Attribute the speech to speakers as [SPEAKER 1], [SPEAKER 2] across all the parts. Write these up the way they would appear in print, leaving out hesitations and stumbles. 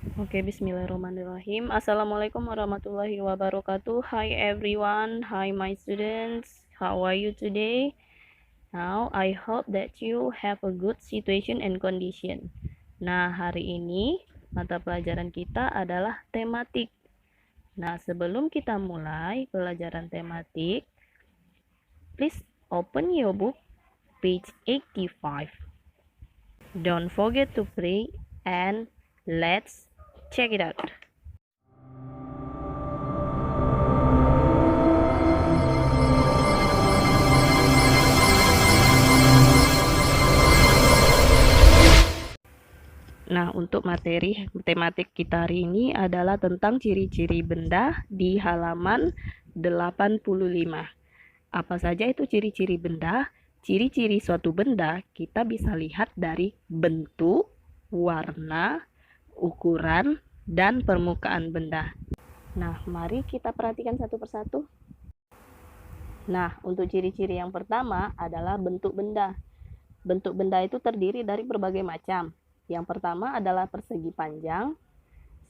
[SPEAKER 1] Oke, bismillahirrahmanirrahim. Assalamualaikum warahmatullahi wabarakatuh. Hi everyone, hi my students. How are you today? Now, I hope that you have a good situation and condition. Nah, hari ini mata pelajaran kita adalah tematik. Nah, sebelum kita mulai pelajaran tematik, please open your book, page 85. Don't forget to pray and let's check it out. Nah, untuk materi tematik kita hari ini adalah tentang ciri-ciri benda di halaman 85. Apa saja itu ciri-ciri benda? Ciri-ciri suatu benda kita bisa lihat dari bentuk, warna, ukuran, dan permukaan benda. Nah, mari kita perhatikan satu persatu. Nah, untuk ciri-ciri yang pertama adalah bentuk benda. Bentuk benda itu terdiri dari berbagai macam. Yang pertama adalah persegi panjang,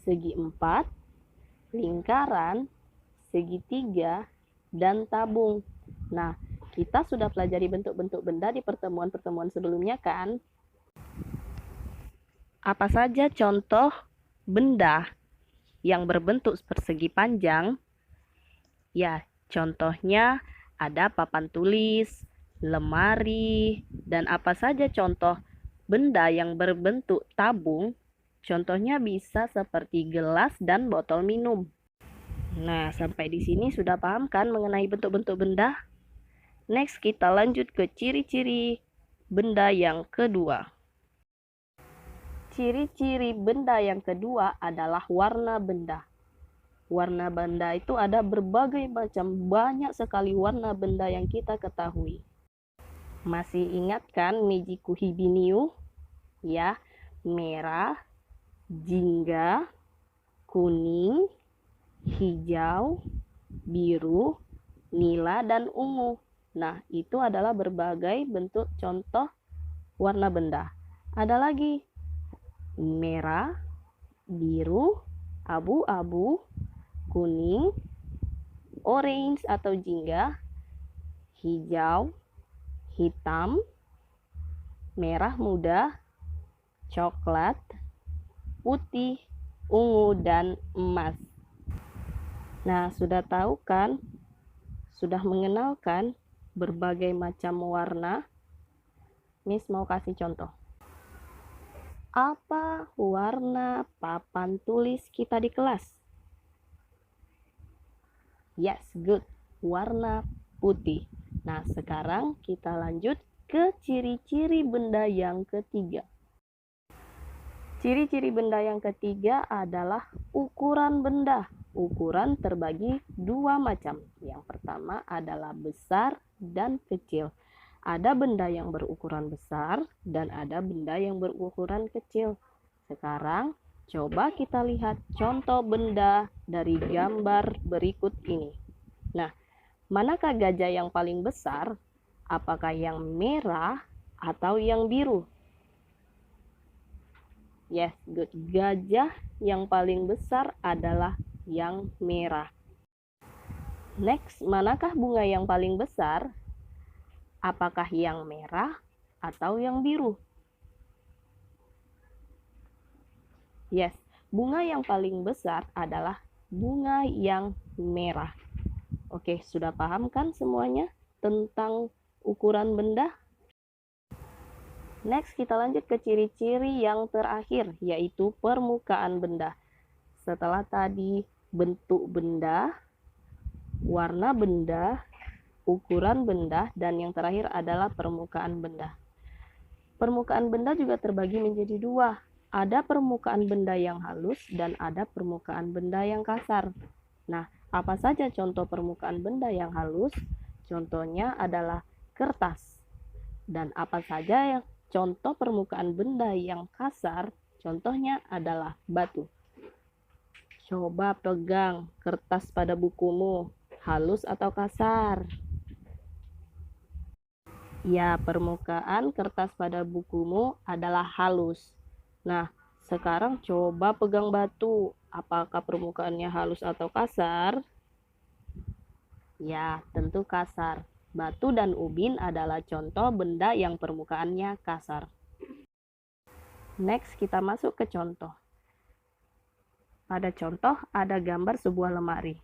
[SPEAKER 1] segi empat, lingkaran, segitiga, dan tabung. Nah, kita sudah pelajari bentuk-bentuk benda di pertemuan-pertemuan sebelumnya kan? Apa saja contoh benda yang berbentuk persegi panjang? Ya, contohnya ada papan tulis, lemari, dan apa saja contoh benda yang berbentuk tabung, contohnya bisa seperti gelas dan botol minum. Nah, sampai di sini sudah paham kan mengenai bentuk-bentuk benda? Next, kita lanjut ke ciri-ciri benda yang kedua. Ciri-ciri benda yang kedua adalah warna benda. Warna benda itu ada berbagai macam, banyak sekali warna benda yang kita ketahui. Masih ingat kan Meiji Kuhibiniu? Ya, merah, jingga, kuning, hijau, biru, nila, dan ungu. Nah, itu adalah berbagai bentuk contoh warna benda. Ada lagi merah, biru, abu-abu, kuning, orange atau jingga, hijau, hitam, merah muda, coklat, putih, ungu, dan emas. Nah, sudah tahu kan? Sudah mengenalkan berbagai macam warna? Miss mau kasih contoh. Apa warna papan tulis kita di kelas? Yes, good. Warna putih. Nah, sekarang kita lanjut ke ciri-ciri benda yang ketiga. Ciri-ciri benda yang ketiga adalah ukuran benda. Ukuran terbagi dua macam. Yang pertama adalah besar dan kecil. Ada benda yang berukuran besar dan ada benda yang berukuran kecil. Sekarang coba kita lihat contoh benda dari gambar berikut ini. Nah, manakah gajah yang paling besar? Apakah yang merah atau yang biru? Yes, good. Gajah yang paling besar adalah yang merah. Next, manakah bunga yang paling besar? Apakah yang merah atau yang biru? Yes, bunga yang paling besar adalah bunga yang merah. Oke, sudah paham kan semuanya tentang ukuran benda? Next, kita lanjut ke ciri-ciri yang terakhir, yaitu permukaan benda. Setelah tadi bentuk benda, warna benda, ukuran benda, dan yang terakhir adalah permukaan benda. Permukaan benda juga terbagi menjadi dua. Ada permukaan benda yang halus dan ada permukaan benda yang kasar. Nah, apa saja contoh permukaan benda yang halus? Contohnya adalah kertas. Dan apa saja yang contoh permukaan benda yang kasar? Contohnya adalah batu. Coba pegang kertas pada bukumu, halus atau kasar? Ya, permukaan kertas pada bukumu adalah halus. Nah, Sekarang coba pegang batu. Apakah permukaannya halus atau kasar? Ya, tentu kasar. Batu dan ubin adalah contoh benda yang permukaannya kasar. Next, kita masuk ke contoh. Pada contoh ada gambar sebuah lemari.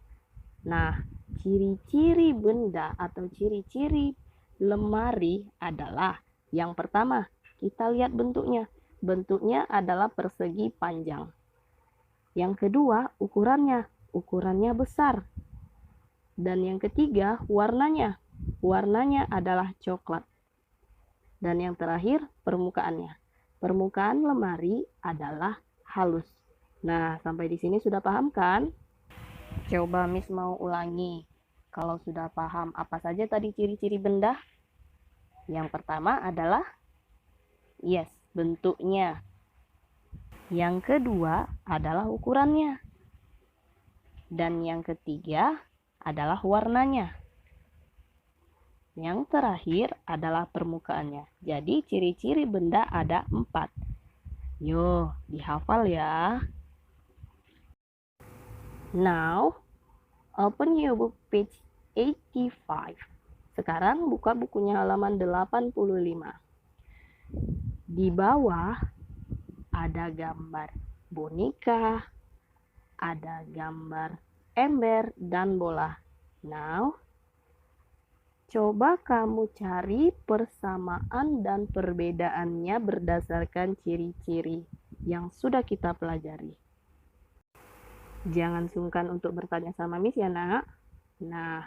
[SPEAKER 1] Nah, ciri-ciri benda atau ciri-ciri lemari adalah yang pertama, kita lihat bentuknya. Bentuknya adalah persegi panjang. Yang kedua, ukurannya besar. Dan yang ketiga, warnanya. Warnanya adalah coklat. Dan yang terakhir, permukaannya. Permukaan lemari adalah halus. Nah, sampai di sini sudah paham kan? Coba Miss mau ulangi. Kalau sudah paham apa saja tadi ciri-ciri benda? Yang pertama adalah yes, bentuknya. Yang kedua adalah ukurannya. Dan yang ketiga adalah warnanya. Yang terakhir adalah permukaannya. Jadi ciri-ciri benda ada 4. Yo, dihafal ya. Now, open your book page 85. Sekarang buka bukunya halaman 85. Di bawah ada gambar boneka, ada gambar ember dan bola. Now, coba kamu cari persamaan dan perbedaannya berdasarkan ciri-ciri yang sudah kita pelajari. Jangan sungkan untuk bertanya sama Miss ya, Nak. Nah,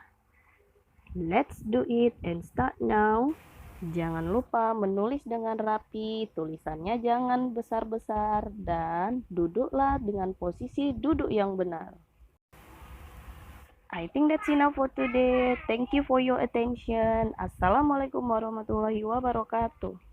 [SPEAKER 1] let's do it and start now. Jangan lupa menulis dengan rapi, tulisannya jangan besar-besar, dan duduklah dengan posisi duduk yang benar. I think that's enough for today. Thank you for your attention. Assalamualaikum warahmatullahi wabarakatuh.